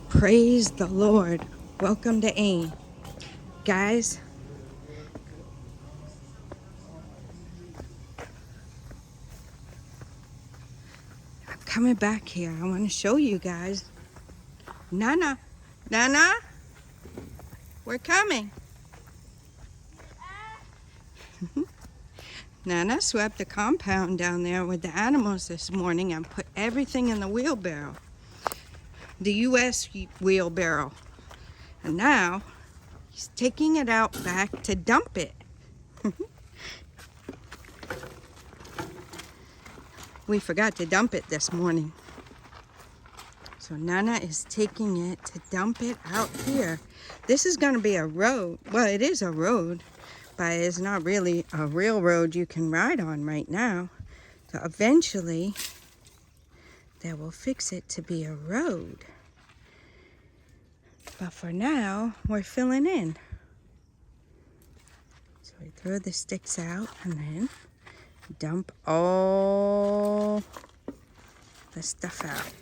Praise the Lord. Welcome to AIM. Guys, I'm coming back here. I want to show you guys. Nana, Nana, we're coming. Nana swept the compound down there with the animals this morning and put everything in the wheelbarrow. The US wheelbarrow. And now he's taking it out back to dump it. We forgot to dump it this morning. So Nana is taking it to dump it out here. This is going to be a road. Well, it is a road, but it's not really a real road you can ride on right now. So eventually, they will fix it to be a road. But for now, we're filling in. So we throw the sticks out and then dump all the stuff out.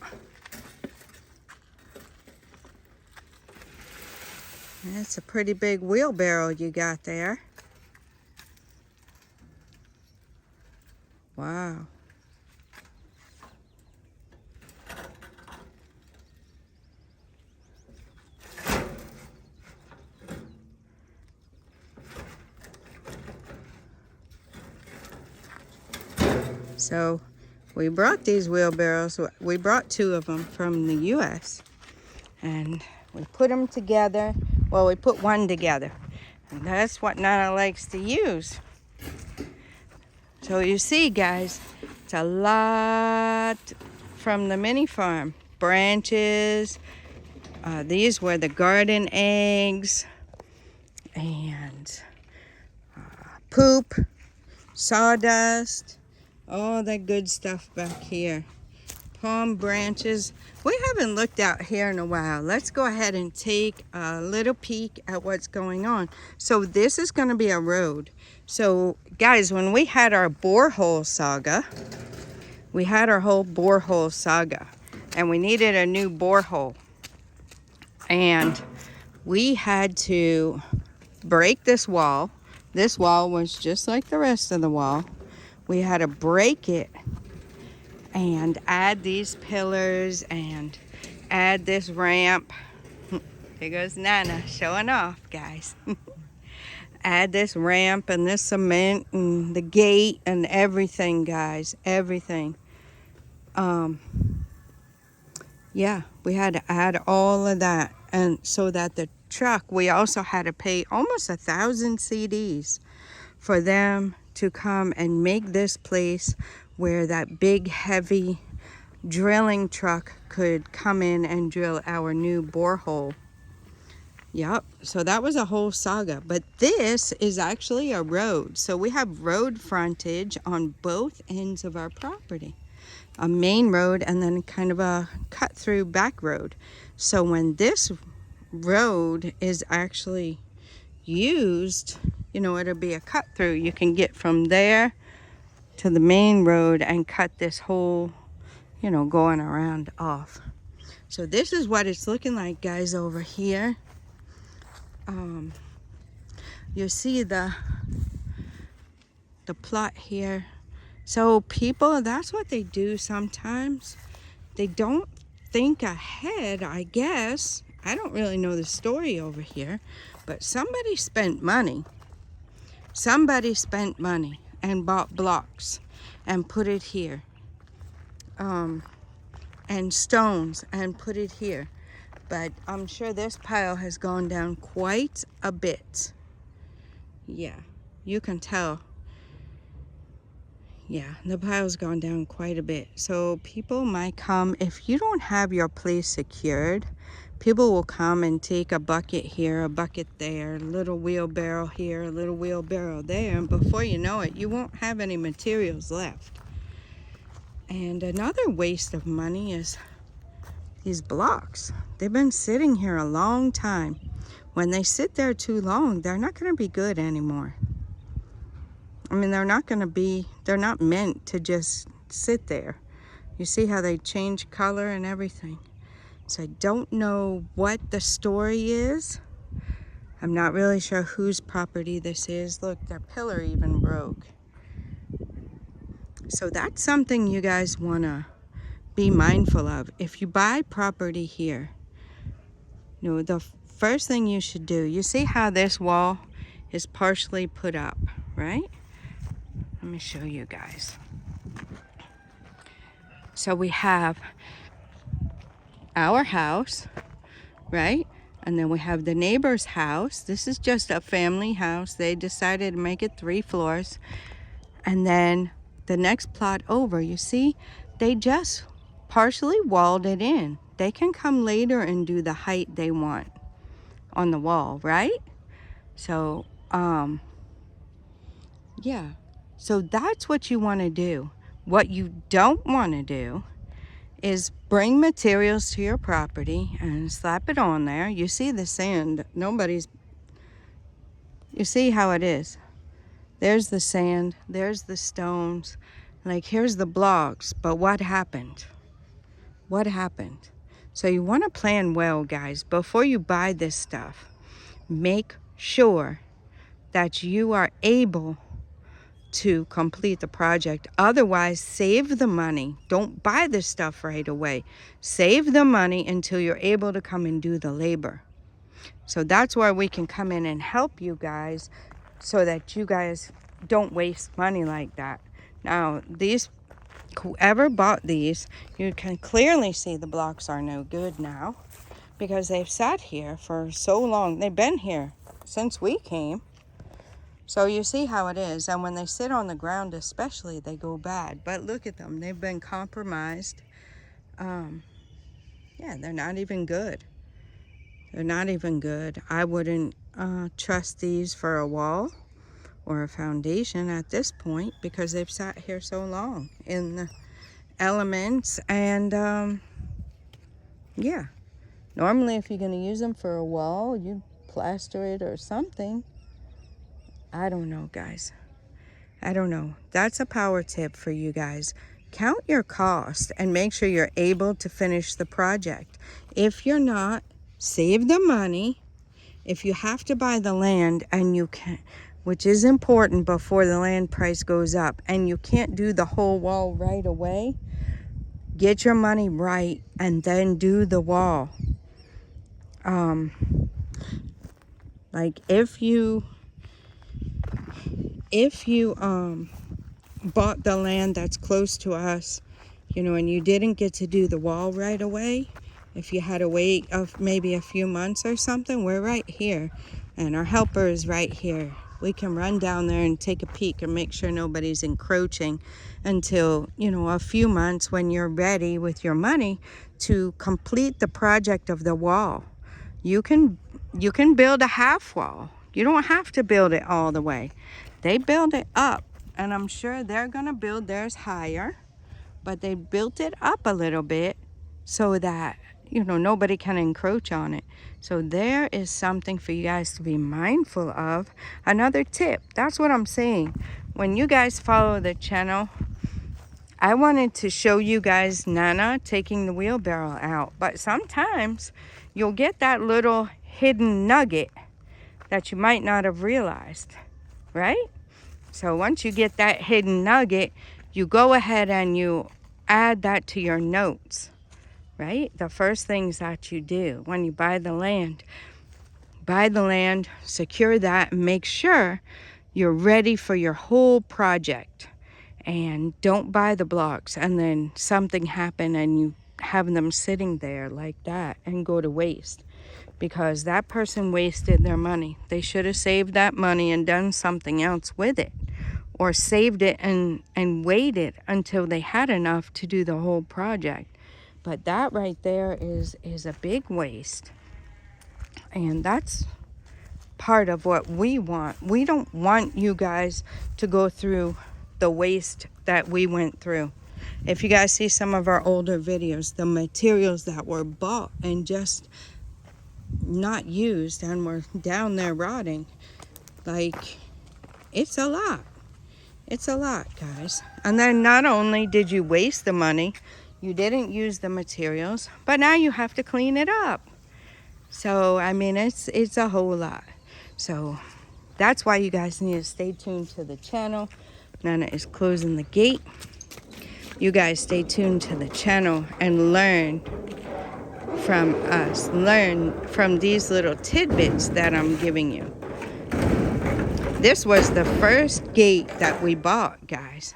That's a pretty big wheelbarrow you got there. Wow. So we brought these wheelbarrows. We brought 2 of them from the US. And we put them together. Well, we put one together. And that's what Nana likes to use. So you see, guys, it's a lot from the mini farm. Branches. These were the garden eggs. And poop. Sawdust. All that good stuff back here. Palm branches. We haven't looked out here in a while. Let's go ahead and take a little peek at what's going on. So this is going to be a road. So guys, when we had our borehole saga, and we needed a new borehole. And we had to break this wall. This wall was just like the rest of the wall. We had to break it and add these pillars and add this ramp. Here goes Nana showing off, guys. Add this ramp and this cement and the gate and everything, guys. Everything. Yeah, we had to add all of that. And so that the truck, we also had to pay almost 1,000 CDs for them to come and make this place where that big heavy drilling truck could come in and drill our new borehole. Yep, so that was a whole saga. But this is actually a road. So we have road frontage on both ends of our property. A main road and then kind of a cut through back road. So when this road is actually used, you know, it'll be a cut through. You can get from there to the main road and cut this whole, you know, going around off. So this is what it's looking like, guys, over here. You see the plot here. So people, that's what they do sometimes. They don't think ahead, I guess. I don't really know the story over here, but somebody spent money. Somebody spent money and bought blocks and put it here. And stones and put it here. But I'm sure this pile has gone down quite a bit. Yeah, you can tell. Yeah, the pile's gone down quite a bit. So people might come, if you don't have your place secured, people will come and take a bucket here, a bucket there, a little wheelbarrow here, a little wheelbarrow there. And before you know it, you won't have any materials left. And another waste of money is these blocks. They've been sitting here a long time. When they sit there too long, they're not going to be good anymore. I mean, they're not meant to just sit there. You see how they change color and everything. So I don't know what the story is. I'm not really sure whose property this is. Look, their pillar even broke. So that's something you guys want to be mindful of. If you buy property here, you know, the first thing you should do, you see how this wall is partially put up, right? Let me show you guys. So we have our house, right? And then we have the neighbor's house. This is just a family house. They decided to make it 3 floors. And then the next plot over, you see, they just partially walled it in. They can come later and do the height they want on the wall, right? So, yeah. So that's what you want to do. What you don't want to do is bring materials to your property and slap it on there. You see the sand. You see how it is. There's the sand, there's the stones, like here's the blocks, but what happened? What happened? So you want to plan well, guys. Before you buy this stuff, make sure that you are able to complete the project. Otherwise, save the money. Don't buy this stuff right away. Save the money until you're able to come and do the labor. So that's where we can come in and help you guys so that you guys don't waste money like that. Now, whoever bought these, you can clearly see the blocks are no good now because they've sat here for so long. They've been here since we came. So you see how it is. And when they sit on the ground especially, they go bad. But look at them. They've been compromised. Yeah, they're not even good. They're not even good. I wouldn't trust these for a wall or a foundation at this point because they've sat here so long in the elements. And yeah, normally if you're going to use them for a wall, you plaster it or something. I don't know, guys. I don't know. That's a power tip for you guys. Count your cost and make sure you're able to finish the project. If you're not, save the money. If you have to buy the land and you can, which is important before the land price goes up, and you can't do the whole wall right away, get your money right and then do the wall. Like if you bought the land that's close to us, you know, and you didn't get to do the wall right away, if you had to wait maybe a few months or something, we're right here and our helper is right here. We can run down there and take a peek and make sure nobody's encroaching until, you know, a few months when you're ready with your money to complete the project of the wall. You can build a half wall. You don't have to build it all the way. They build it up, and I'm sure they're gonna build theirs higher, but they built it up a little bit so that, you know, nobody can encroach on it. So there is something for you guys to be mindful of. Another tip, that's what I'm saying. When you guys follow the channel, I wanted to show you guys Nana taking the wheelbarrow out, but sometimes you'll get that little hidden nugget that you might not have realized, right? So once you get that hidden nugget, you go ahead and you add that to your notes, right? The first things that you do when you buy the land, secure that, and make sure you're ready for your whole project. And don't buy the blocks and then something happen and you have them sitting there like that and go to waste, because that person wasted their money. They should have saved that money and done something else with it, or saved it and waited until they had enough to do the whole project. But that right there is a big waste, and that's part of what we want. We don't want you guys to go through the waste that we went through. If you guys see some of our older videos, the materials that were bought and just not used and were down there rotting, like, it's a lot. It's a lot, guys. And then not only did you waste the money, You didn't use the materials, but now you have to clean it up. So, I mean, it's a whole lot. So, that's why you guys need to stay tuned to the channel. Nana is closing the gate. You guys stay tuned to the channel and learn from us. Learn from these little tidbits that I'm giving you. This was the first gate that we bought, guys.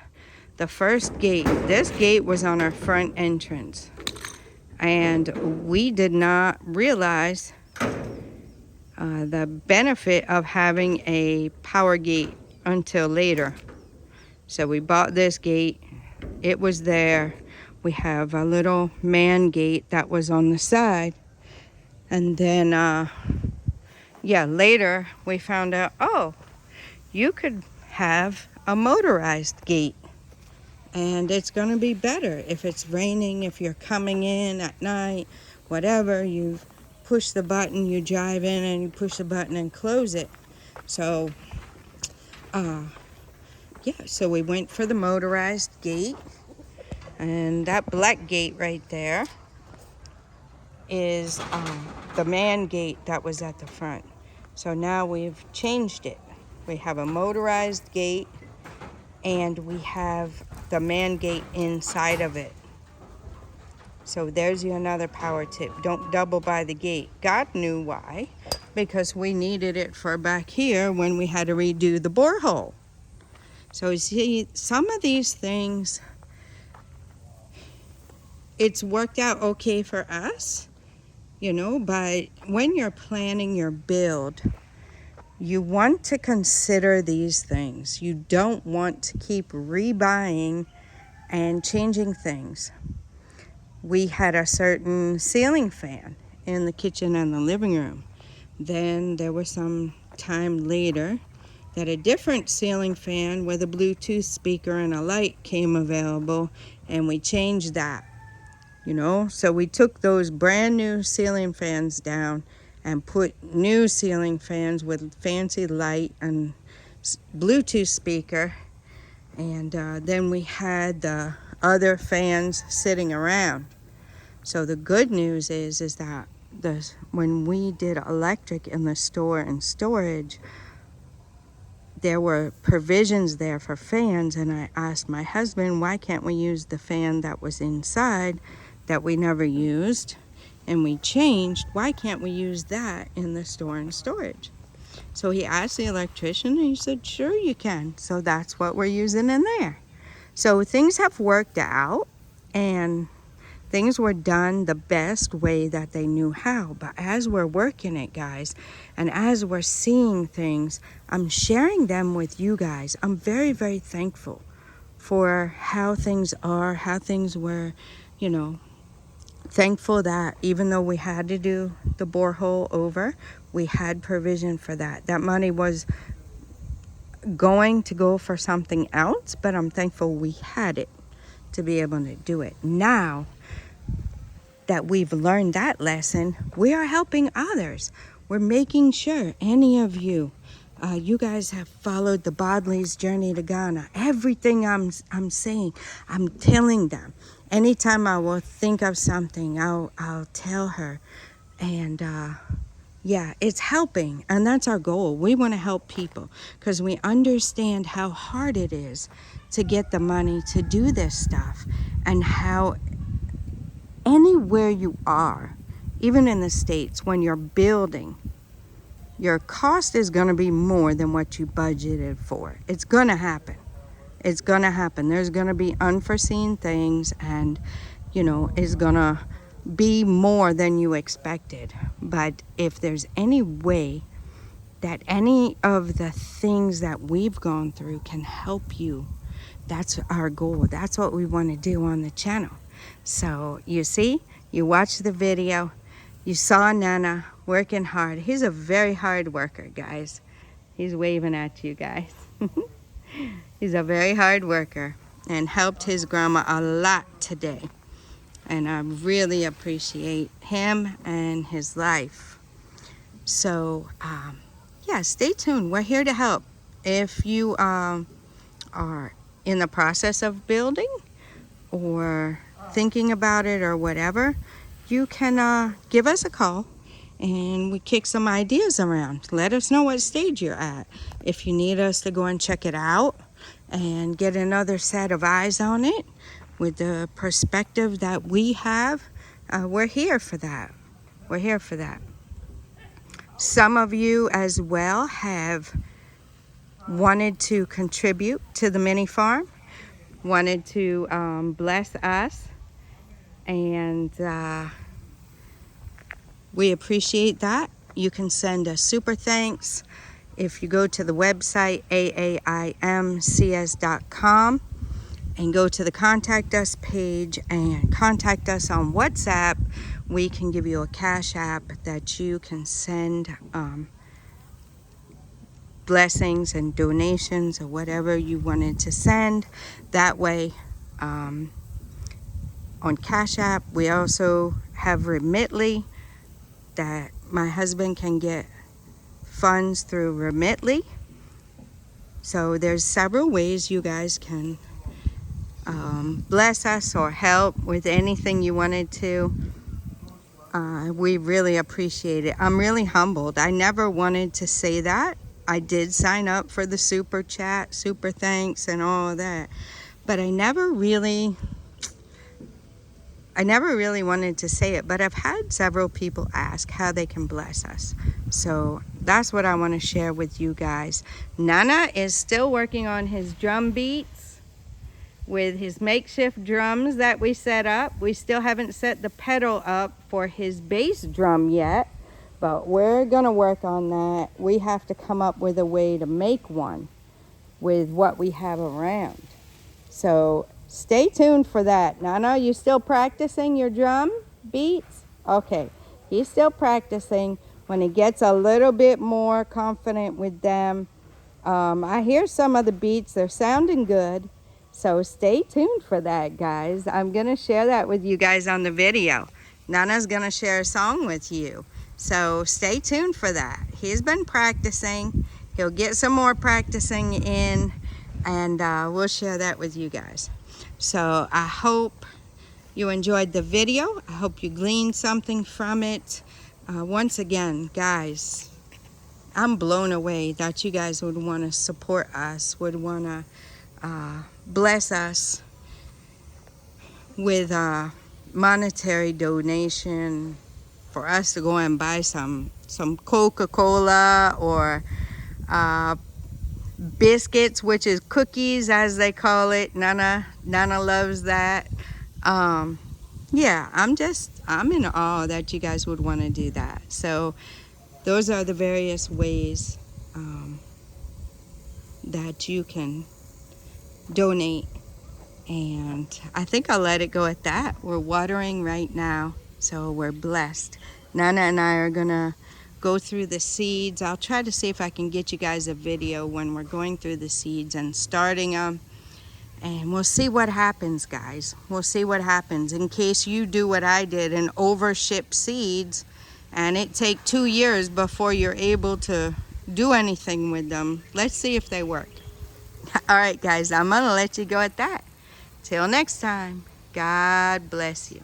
The first gate. This gate was on our front entrance. And we did not realize the benefit of having a power gate until later. So we bought this gate. It was there. We have a little man gate that was on the side. And then, yeah, later we found out, oh, you could have a motorized gate. And it's going to be better if it's raining, if you're coming in at night, whatever. You push the button, you drive in, and you push the button and close it. So, yeah, so we went for the motorized gate. And that black gate right there is the man gate that was at the front. So now we've changed it. We have a motorized gate, and we have the man gate inside of it. So there's you another power tip. Don't double by the gate. God knew why. Because we needed it for back here when we had to redo the borehole. So you see, some of these things, it's worked out okay for us, you know, but when you're planning your build, you want to consider these things. You don't want to keep rebuying and changing things. We had a certain ceiling fan in the kitchen and the living room. Then there was some time later that a different ceiling fan with a Bluetooth speaker and a light came available, and we changed that. You know, so we took those brand new ceiling fans down and put new ceiling fans with fancy light and Bluetooth speaker. And then we had the other fans sitting around. So the good news is that when we did electric in the store and storage, there were provisions there for fans. And I asked my husband, why can't we use the fan that was inside that we never used and we changed? Why can't we use that in the store and storage? So he asked the electrician, and he said, sure you can. So that's what we're using in there. So things have worked out, and things were done the best way that they knew how. But as we're working it, guys, and as we're seeing things, I'm sharing them with you guys. I'm very, very thankful for how things are, how things were, you know. Thankful that even though we had to do the borehole over, we had provision for that. That money was going to go for something else, but I'm thankful we had it to be able to do it. Now that we've learned that lesson, we are helping others. We're making sure any of you, you guys have followed the Bodley's journey to Ghana. Everything I'm saying, I'm telling them. Anytime I will think of something, I'll tell her. And yeah, it's helping. And that's our goal. We want to help people because we understand how hard it is to get the money to do this stuff, and how anywhere you are, even in the States, when you're building, your cost is going to be more than what you budgeted for. It's going to happen. It's going to happen. There's going to be unforeseen things, and, you know, it's going to be more than you expected. But if there's any way that any of the things that we've gone through can help you, that's our goal. That's what we want to do on the channel. So you see, you watched the video, you saw Nana working hard. He's a very hard worker, guys. He's waving at you guys. He's a very hard worker and helped his grandma a lot today. And I really appreciate him and his life. So, yeah, stay tuned. We're here to help. If you are in the process of building, or thinking about it or whatever, you can give us a call and we kick some ideas around. Let us know what stage you're at. If you need us to go and check it out and get another set of eyes on it with the perspective that we have, we're here for that. We're here for that. Some of you as well have wanted to contribute to the mini farm, wanted to bless us, and we appreciate that. You can send a super thanks if you go to the website aaimcs.com and go to the contact us page and contact us on WhatsApp. We can give you a cash app that you can send blessings and donations or whatever you wanted to send. That way, on Cash App, we also have Remitly, that my husband can get funds through Remitly. So there's several ways you guys can bless us or help with anything you wanted to. We really appreciate it. I'm really humbled. I never wanted to say that. I did sign up for the super chat, super thanks, and all of that, but I never really wanted to say it. But I've had several people ask how they can bless us, so that's what I want to share with you guys. Nana is still working on his drum beats with his makeshift drums that we set up. We still haven't set the pedal up for his bass drum yet, but we're gonna work on that. We have to come up with a way to make one with what we have around. So stay tuned for that. Nana, you still practicing your drum beats? Okay, he's still practicing. When he gets a little bit more confident with them, I hear some of the beats, they're sounding good. So stay tuned for that, guys. I'm gonna share that with you guys on the video. Nana's gonna share a song with you. So stay tuned for that. He's been practicing. He'll get some more practicing in, and we'll share that with you guys. So I hope you enjoyed the video. I hope you gleaned something from it. Once again, guys, I'm blown away that you guys would want to support us, would want to bless us with a monetary donation for us to go and buy some Coca-Cola or biscuits, which is cookies as they call it. Nana loves that. Yeah, I'm in awe that you guys would want to do that. So those are the various ways that you can donate, and I think I'll let it go at that. We're watering right now, so we're blessed. Nana and I are gonna go through the seeds. I'll try to see if I can get you guys a video when we're going through the seeds and starting them, and we'll see what happens, guys. We'll see what happens in case you do what I did and overship seeds and it take 2 years before you're able to do anything with them. Let's see if they work. All right, guys, I'm gonna let you go at that. Till next time, God bless you.